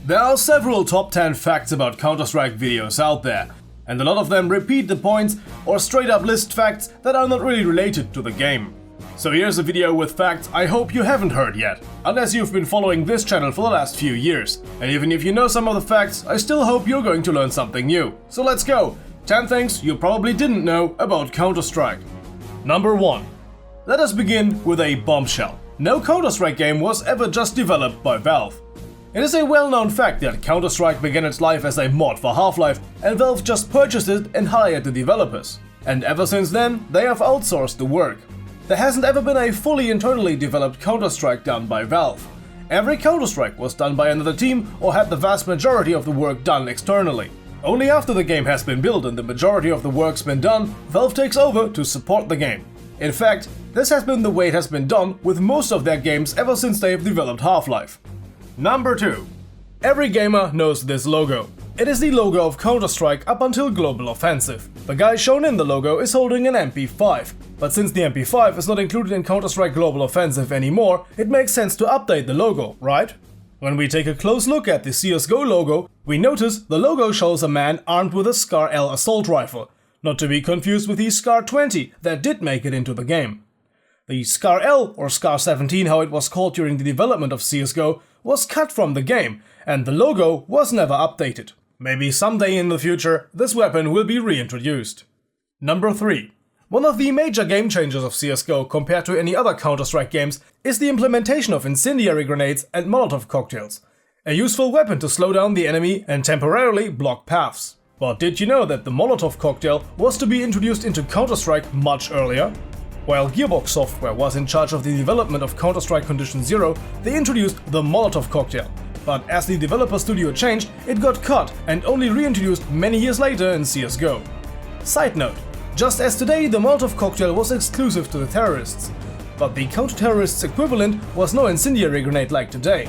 There are several top 10 facts about CounterStrike videos out there, and a lot of them repeat the points or straight up list facts that are not really related to the game. So here's a video with facts I hope you haven't heard yet, unless you've been following this channel for the last few years. And even if you know some of the facts, I still hope you're going to learn something new. So let's go! 10 things you probably didn't know about CounterStrike. Number 1. Let us begin with a bombshell. No CounterStrike game was ever just developed by Valve. It is a well-known fact that Counter-Strike began its life as a mod for Half-Life, and Valve just purchased it and hired the developers. And ever since then, they have outsourced the work. There hasn't ever been a fully internally developed Counter-Strike done by Valve. Every Counter-Strike was done by another team or had the vast majority of the work done externally. Only after the game has been built and the majority of the work's been done, Valve takes over to support the game. In fact, this has been the way it has been done with most of their games ever since they have developed Half-Life. Number 2. Every gamer knows this logo. It is the logo of Counter-Strike up until Global Offensive. The guy shown in the logo is holding an MP5, but since the MP5 is not included in Counter-Strike Global Offensive anymore, it makes sense to update the logo, right? When we take a close look at the CSGO logo, we notice the logo shows a man armed with a SCAR-L assault rifle, not to be confused with the SCAR-20 that did make it into the game. The SCAR-L, or SCAR-17 how it was called during the development of CSGO, was cut from the game, and the logo was never updated. Maybe someday in the future, this weapon will be reintroduced. Number 3. One of the major game changers of CSGO compared to any other Counter-Strike games is the implementation of incendiary grenades and Molotov cocktails, a useful weapon to slow down the enemy and temporarily block paths. But did you know that the Molotov cocktail was to be introduced into Counter-Strike much earlier? While Gearbox Software was in charge of the development of Counter-Strike Condition Zero, they introduced the Molotov Cocktail. But as the developer studio changed, it got cut and only reintroduced many years later in CSGO. Side note, just as today the Molotov Cocktail was exclusive to the terrorists, but the counter-terrorists equivalent was no incendiary grenade like today.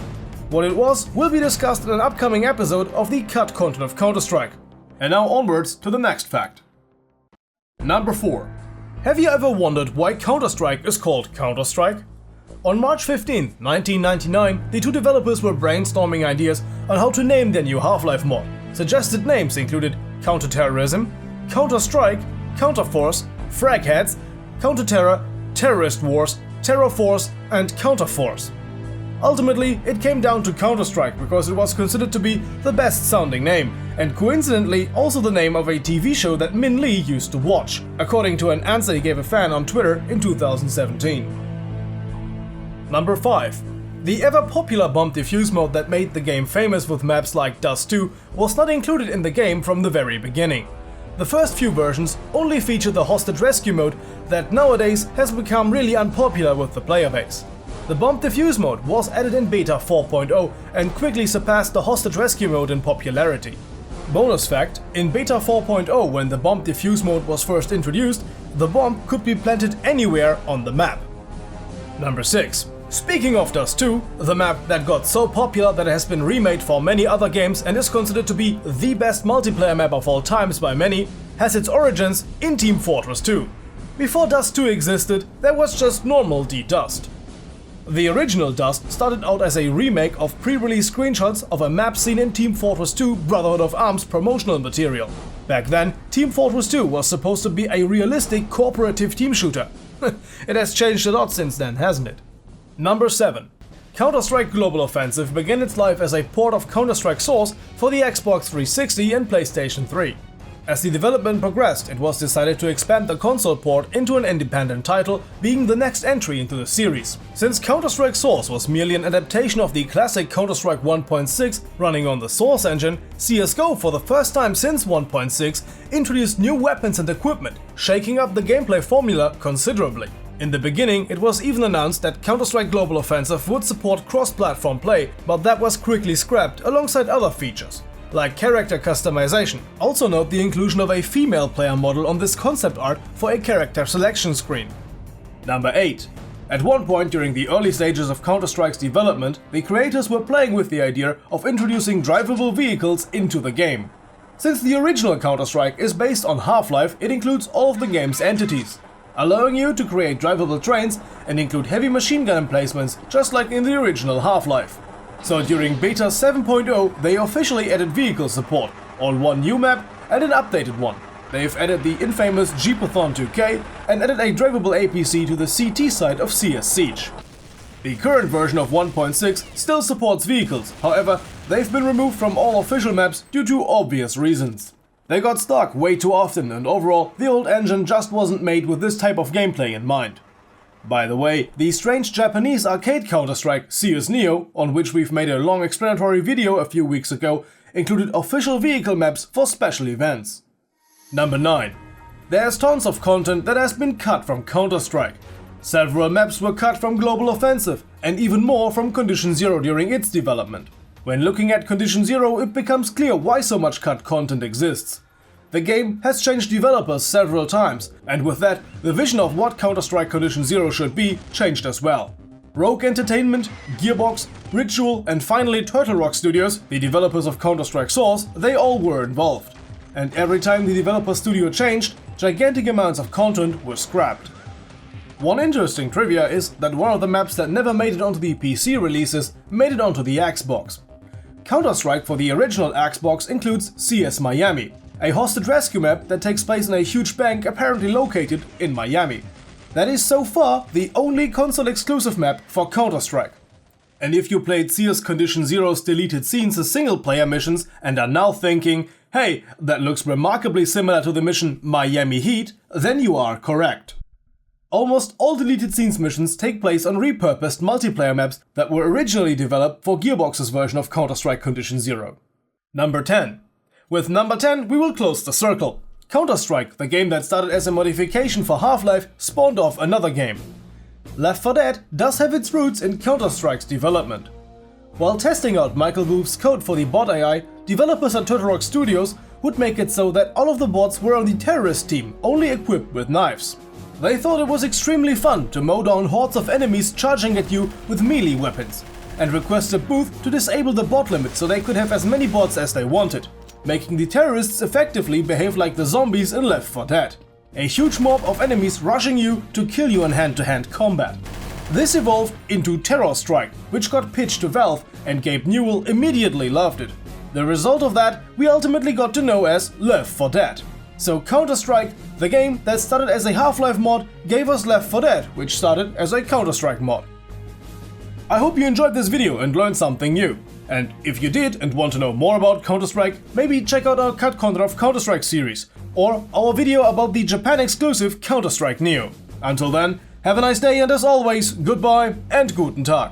What it was will be discussed in an upcoming episode of the cut content of Counter-Strike. And now onwards to the next fact. Number 4. Have you ever wondered why Counter-Strike is called Counter-Strike? On March 15, 1999, the two developers were brainstorming ideas on how to name their new Half-Life mod. Suggested names included Counter-Terrorism, Counter-Strike, Counter-Force, Fragheads, Counter-Terror, Terrorist Wars, Terror Force, and Counter-Force. Ultimately, it came down to Counter-Strike because it was considered to be the best sounding name, and coincidentally also the name of a TV show that Min Lee used to watch, according to an answer he gave a fan on Twitter in 2017. Number 5. The ever-popular bomb defuse mode that made the game famous with maps like Dust2 was not included in the game from the very beginning. The first few versions only featured the hostage rescue mode that nowadays has become really unpopular with the player base. The bomb defuse mode was added in beta 4.0 and quickly surpassed the hostage rescue mode in popularity. Bonus fact, in beta 4.0 when the bomb defuse mode was first introduced, the bomb could be planted anywhere on the map. Number 6. Speaking of Dust2, the map that got so popular that it has been remade for many other games and is considered to be the best multiplayer map of all times by many, has its origins in Team Fortress 2. Before Dust2 existed, there was just normal D-Dust. The original Dust started out as a remake of pre-release screenshots of a map seen in Team Fortress 2 Brotherhood of Arms promotional material. Back then, Team Fortress 2 was supposed to be a realistic cooperative team shooter. It has changed a lot since then, hasn't it? Number 7. Counter-Strike Global Offensive began its life as a port of Counter-Strike Source for the Xbox 360 and PlayStation 3. As the development progressed, it was decided to expand the console port into an independent title, being the next entry into the series. Since Counter-Strike Source was merely an adaptation of the classic Counter-Strike 1.6 running on the Source engine, CSGO for the first time since 1.6 introduced new weapons and equipment, shaking up the gameplay formula considerably. In the beginning, it was even announced that Counter-Strike Global Offensive would support cross-platform play, but that was quickly scrapped alongside other features, like character customization. Also note the inclusion of a female player model on this concept art for a character selection screen. Number 8. At one point during the early stages of Counter-Strike's development, the creators were playing with the idea of introducing drivable vehicles into the game. Since the original Counter-Strike is based on Half-Life, it includes all of the game's entities, allowing you to create drivable trains and include heavy machine gun emplacements just like in the original Half-Life. So during Beta 7.0 they officially added vehicle support on one new map and an updated one. They've added the infamous Jeepathon 2K and added a drivable APC to the CT side of CS Siege. The current version of 1.6 still supports vehicles, however, they've been removed from all official maps due to obvious reasons. They got stuck way too often and overall the old engine just wasn't made with this type of gameplay in mind. By the way, the strange Japanese arcade Counter-Strike CS Neo, on which we've made a long explanatory video a few weeks ago, included official vehicle maps for special events. Number 9. There's tons of content that has been cut from Counter-Strike. Several maps were cut from Global Offensive, and even more from Condition Zero during its development. When looking at Condition Zero, it becomes clear why so much cut content exists. The game has changed developers several times, and with that, the vision of what Counter-Strike Condition Zero should be changed as well. Rogue Entertainment, Gearbox, Ritual, and finally Turtle Rock Studios, the developers of Counter-Strike Source, they all were involved. And every time the developer studio changed, gigantic amounts of content were scrapped. One interesting trivia is that one of the maps that never made it onto the PC releases made it onto the Xbox. Counter-Strike for the original Xbox includes CS Miami, a hostage rescue map that takes place in a huge bank apparently located in Miami. That is so far the only console-exclusive map for Counter-Strike. And if you played CS Condition Zero's deleted scenes as single-player missions and are now thinking, hey, that looks remarkably similar to the mission Miami Heat, then you are correct. Almost all deleted scenes missions take place on repurposed multiplayer maps that were originally developed for Gearbox's version of Counter-Strike Condition Zero. Number 10. With number 10 we will close the circle. Counter-Strike, the game that started as a modification for Half-Life, spawned off another game. Left 4 Dead does have its roots in Counter-Strike's development. While testing out Michael Wolff's code for the bot AI, developers at Turtle Rock Studios would make it so that all of the bots were on the terrorist team, only equipped with knives. They thought it was extremely fun to mow down hordes of enemies charging at you with melee weapons, and requested Booth to disable the bot limit so they could have as many bots as they wanted, making the terrorists effectively behave like the zombies in Left 4 Dead. A huge mob of enemies rushing you to kill you in hand-to-hand combat. This evolved into Terror Strike, which got pitched to Valve, and Gabe Newell immediately loved it. The result of that we ultimately got to know as Left 4 Dead. So Counter-Strike, the game that started as a Half-Life mod, gave us Left 4 Dead, which started as a Counter-Strike mod. I hope you enjoyed this video and learned something new. And if you did and want to know more about Counter-Strike, maybe check out our Cut Content of Counter-Strike series, or our video about the Japan-exclusive Counter-Strike Neo. Until then, have a nice day and as always, goodbye and guten Tag.